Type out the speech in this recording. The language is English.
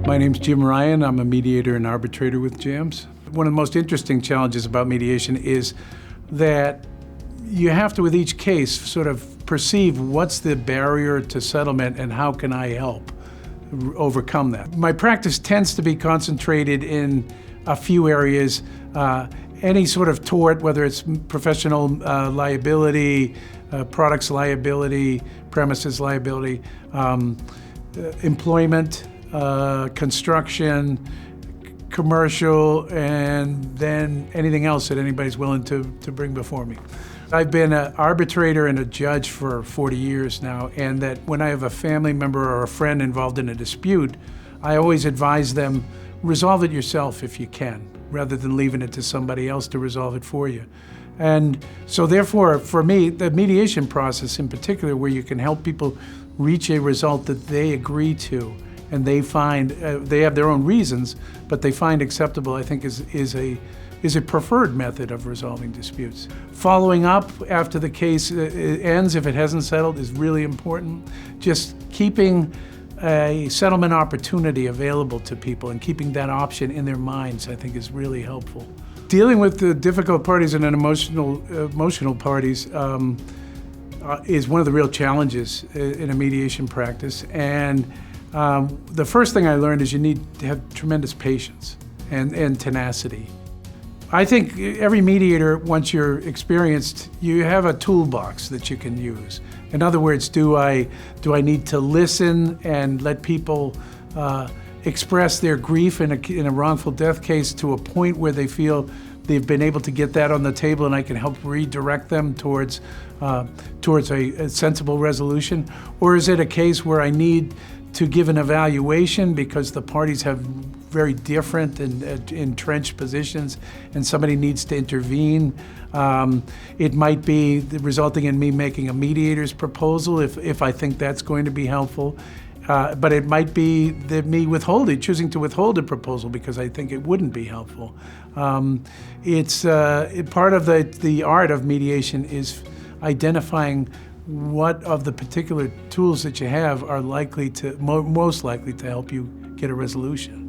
My name's Jim Ryan. I'm a mediator and arbitrator with JAMS. One of the most interesting challenges about mediation is that you have to, with each case, sort of perceive what's the barrier to settlement and how can I help overcome that. My practice tends to be concentrated in a few areas. Any sort of tort, whether it's professional liability, products liability, premises liability, employment, construction, commercial, and then anything else that anybody's willing to bring before me. I've been an arbitrator and a judge for 40 years now, and that when I have a family member or a friend involved in a dispute, I always advise them, resolve it yourself if you can, rather than leaving it to somebody else to resolve it for you. And so therefore, for me, the mediation process in particular, where you can help people reach a result that they agree to, and they find, they have their own reasons, but they find acceptable, I think is a preferred method of resolving disputes. Following up after the case ends, if it hasn't settled, is really important. Just keeping a settlement opportunity available to people and keeping that option in their minds, I think, is really helpful. Dealing with the difficult parties and emotional parties is one of the real challenges in a mediation practice. And the first thing I learned is you need to have tremendous patience and tenacity. I think every mediator, once you're experienced, you have a toolbox that you can use. In other words, do I need to listen and let people express their grief in a wrongful death case to a point where they feel they've been able to get that on the table and I can help redirect them towards a sensible resolution? Or is it a case where I need to give an evaluation because the parties have very different and entrenched positions and somebody needs to intervene? It might be resulting in me making a mediator's proposal if I think that's going to be helpful. But it might be that me choosing to withhold a proposal because I think it wouldn't be helpful. It's part of the art of mediation is identifying what of the particular tools that you have are most likely to help you get a resolution.